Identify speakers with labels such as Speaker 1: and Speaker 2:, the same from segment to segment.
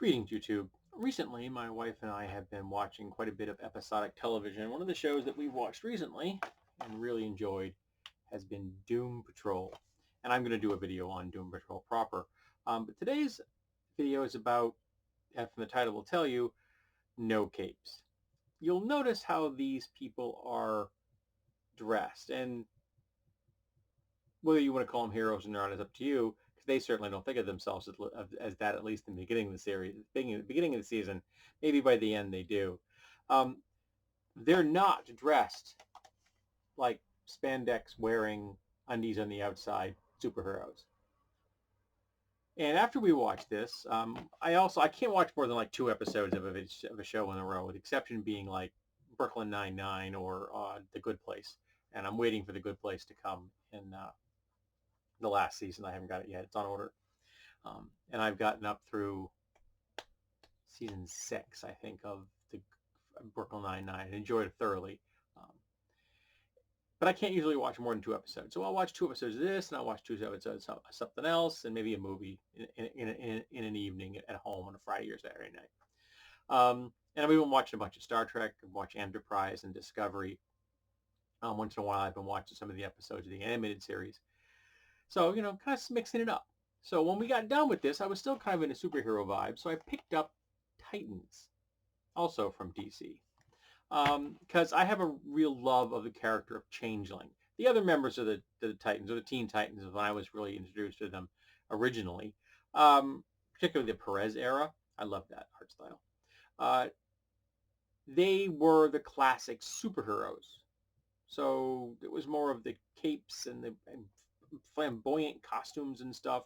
Speaker 1: Greetings, YouTube. Recently, my wife and I have been watching quite a bit of episodic television. One of the shows that we've watched recently and really enjoyed has been Doom Patrol. And I'm going to do a video on Doom Patrol proper. But today's video is about, from the title will tell you, no capes. You'll notice how these people are dressed. And whether you want to call them heroes or not is up to you, because they certainly don't think of themselves as that, at least in the beginning of the series, beginning of the season. Maybe by the end they do. Um, they're not dressed like spandex wearing undies on the outside superheroes. And after we watch this, I can't watch more than like 2 episodes of a show in a row, with the exception being like Brooklyn Nine-Nine or The Good Place. And I'm waiting for The Good Place to come in the last season. I haven't got it yet. It's on order. And I've gotten up through season 6, I think, of the Brooklyn Nine-Nine and enjoyed it thoroughly. But I can't usually watch more than 2 episodes. So I'll watch 2 episodes of this, and I'll watch 2 episodes of something else, and maybe a movie in an evening at home on a Friday or Saturday night. And I've been watching a bunch of Star Trek. I've watched Enterprise and Discovery. Once in a while, I've been watching some of the episodes of the animated series. So, kind of mixing it up. So when we got done with this, I was still kind of in a superhero vibe. So I picked up Titans, also from DC. Because I have a real love of the character of Changeling. The other members of the Titans, or the Teen Titans, when I was really introduced to them originally, particularly the Perez era. I love that art style. They were the classic superheroes. So it was more of the capes and the flamboyant costumes and stuff.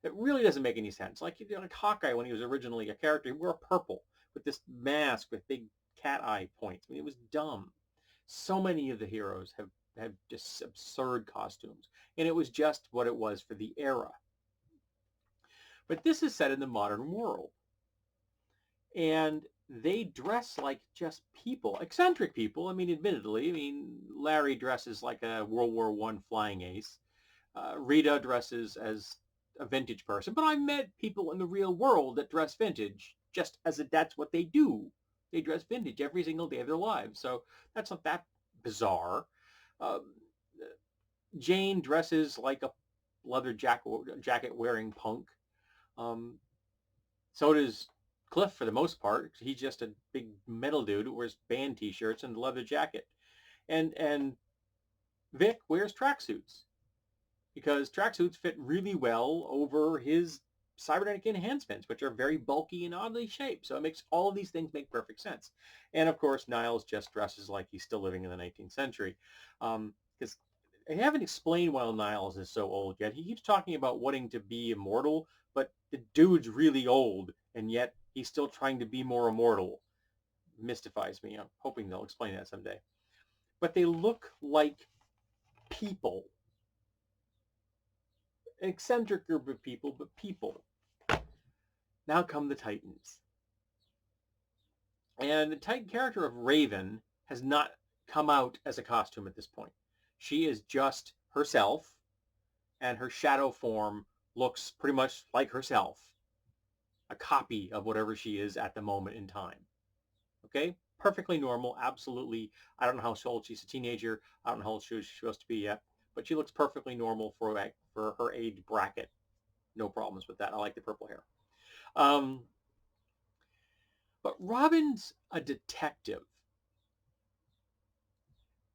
Speaker 1: It really doesn't make any sense. Like Hawkeye, when he was originally a character, he wore purple with this mask with big cat eye points. I mean, it was dumb. So many of the heroes have just absurd costumes, and it was just what it was for the era. But this is set in the modern world, and they dress like just people, eccentric people. I mean, admittedly, Larry dresses like a World War I flying ace. Rita dresses as a vintage person, but I met people in the real world that dress vintage just as that's what they do. They dress vintage every single day of their lives. So that's not that bizarre. Um, Jane dresses like a leather jacket wearing punk. Um, so does Cliff for the most part. He's just a big metal dude who wears band t-shirts and a leather jacket. And Vic wears tracksuits, because tracksuits fit really well over his cybernetic enhancements, which are very bulky and oddly shaped. So it makes all of these things make perfect sense. And of course, Niles just dresses like he's still living in the 19th century. Because I haven't explained why Niles is so old yet. He keeps talking about wanting to be immortal, but the dude's really old, and yet he's still trying to be more immortal. Mystifies me. I'm hoping they'll explain that someday. But they look like people. An eccentric group of people, but people. Now come the Titans. And the Titan character of Raven has not come out as a costume at this point. She is just herself, and her shadow form looks pretty much like herself. A copy of whatever she is at the moment in time. Okay? Perfectly normal, absolutely. I don't know how old she's a teenager. I don't know how old she's supposed to be yet. But she looks perfectly normal for her age bracket. No problems with that. I like the purple hair. But Robin's a detective,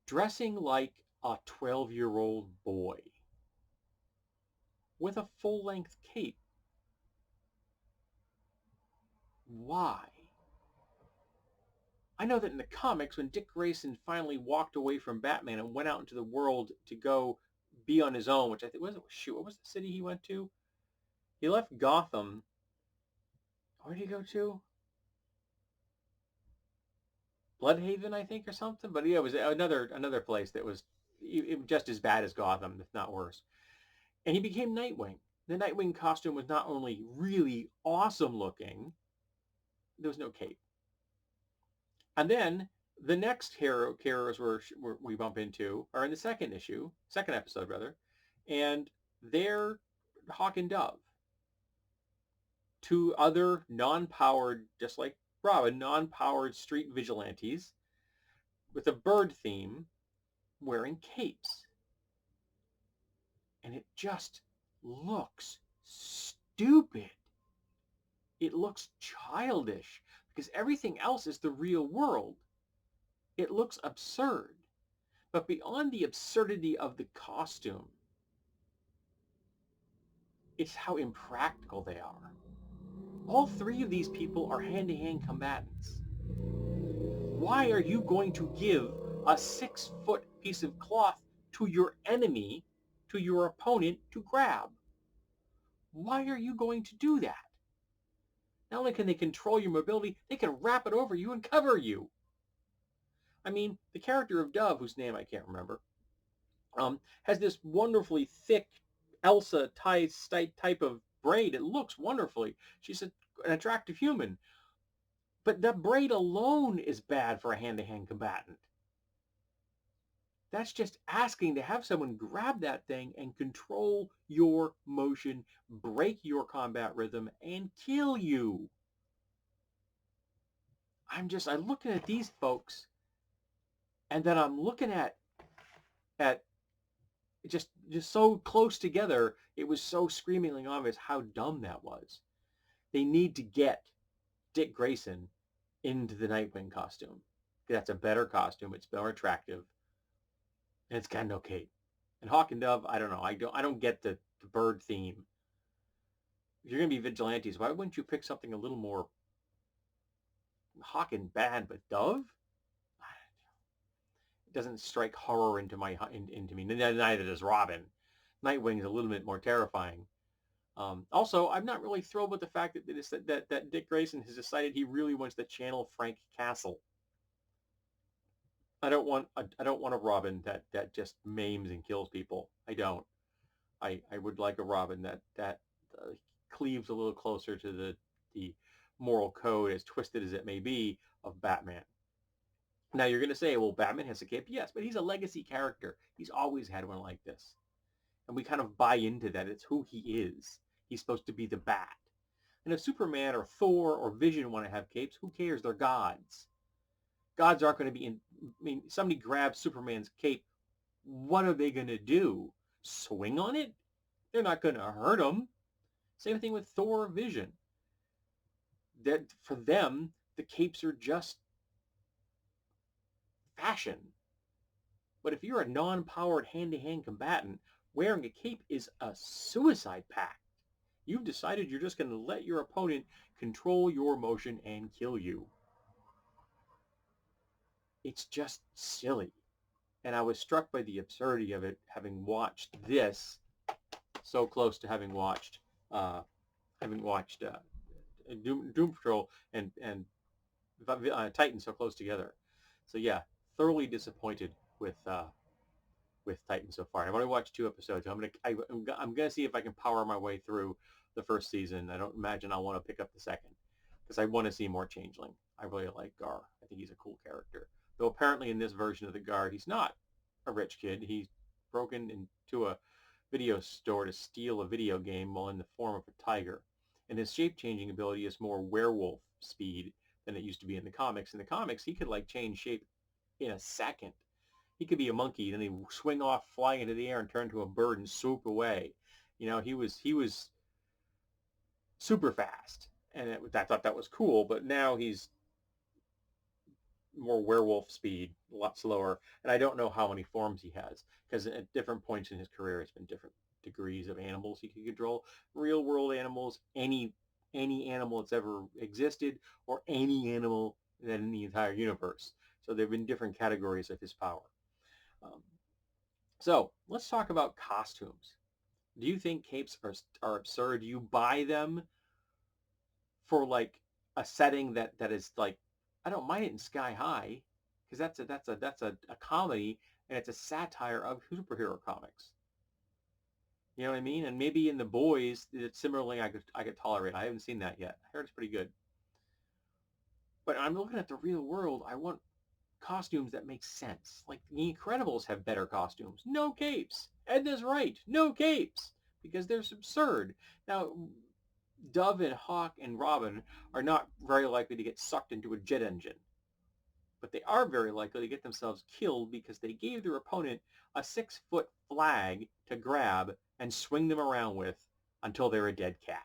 Speaker 1: dressing like a 12-year-old boy with a full-length cape. Why? I know that in the comics, when Dick Grayson finally walked away from Batman and went out into the world to go be on his own, which I think what was the city he went to? He left Gotham. Where did he go to? Bloodhaven, I think, or something. But yeah, it was another place that was just as bad as Gotham, if not worse. And he became Nightwing. The Nightwing costume was not only really awesome looking, there was no cape. And then the next heroes we bump into are in the second episode rather, and they're Hawk and Dove. two other non-powered, just like Robin, non-powered street vigilantes with a bird theme wearing capes. And it just looks stupid. It looks childish because everything else is the real world. It looks absurd. But beyond the absurdity of the costume, it's how impractical they are. All three of these people are hand-to-hand combatants. Why are you going to give a 6-foot piece of cloth to your enemy, to your opponent, to grab? Why are you going to do that? Not only can they control your mobility, they can wrap it over you and cover you. I mean, the character of Dove, whose name I can't remember, has this wonderfully thick Elsa type of braid. It looks wonderfully. She's an attractive human. But the braid alone is bad for a hand-to-hand combatant. That's just asking to have someone grab that thing and control your motion, break your combat rhythm, and kill you. I'm looking at these folks, and then I'm looking at just so close together. It was so screamingly obvious how dumb that was. They need to get Dick Grayson into the Nightwing costume. That's a better costume. It's more attractive, and it's got no cape. And Hawk and Dove, I don't know. I don't get the bird theme. If you're gonna be vigilantes, why wouldn't you pick something a little more Hawk and bad, but Dove? It doesn't strike horror into me. Neither does Robin. Nightwing is a little bit more terrifying. Also, I'm not really thrilled with the fact that Dick Grayson has decided he really wants to channel Frank Castle. I don't want a Robin that just maims and kills people. I don't. I would like a Robin that cleaves a little closer to the moral code, as twisted as it may be, of Batman. Now you're going to say, well, Batman has a cape. Yes, but he's a legacy character. He's always had one like this. And we kind of buy into that. It's who he is. He's supposed to be the Bat. And if Superman or Thor or Vision want to have capes, who cares? They're gods. Gods aren't going to be in... I mean, somebody grabs Superman's cape. What are they going to do? Swing on it? They're not going to hurt him. Same thing with Thor or Vision. That for them, the capes are just fashion. But if you're a non-powered hand-to-hand combatant, wearing a cape is a suicide pact. You've decided you're just going to let your opponent control your motion and kill you. It's just silly. And I was struck by the absurdity of it, having watched this so close to having watched Doom Patrol and Titan so close together. So yeah, thoroughly disappointed with Titan so far. I've only watched 2 episodes. I'm gonna see if I can power my way through the first season. I don't imagine I'll want to pick up the second because I want to see more Changeling. I really like Gar. I think he's a cool character. Though apparently in this version of the Gar, he's not a rich kid. He's broken into a video store to steal a video game while in the form of a tiger. And his shape-changing ability is more werewolf speed than it used to be in the comics. In the comics, he could like change shape in a second. He could be a monkey, then he'd swing off, fly into the air, and turn to a bird and swoop away. You know, he was super fast, and I thought that was cool. But now he's more werewolf speed, a lot slower, and I don't know how many forms he has because at different points in his career, it's been different degrees of animals he can control. Real world animals, any animal that's ever existed, or any animal that in the entire universe. So there have been different categories of his power. Um, so let's talk about costumes. Do you think capes are absurd? Do you buy them for like a setting that is like, I don't mind it in Sky High because that's a comedy and it's a satire of superhero comics. You know what I mean? And maybe in The Boys, it's similarly I could tolerate. I haven't seen that yet. I heard it's pretty good. But I'm looking at the real world. I want costumes that make sense. Like the Incredibles have better costumes. No capes. Edna's right. No capes. Because they're absurd. Now, Dove and Hawk and Robin are not very likely to get sucked into a jet engine, but they are very likely to get themselves killed because they gave their opponent a 6-foot flag to grab and swing them around with until they're a dead cat.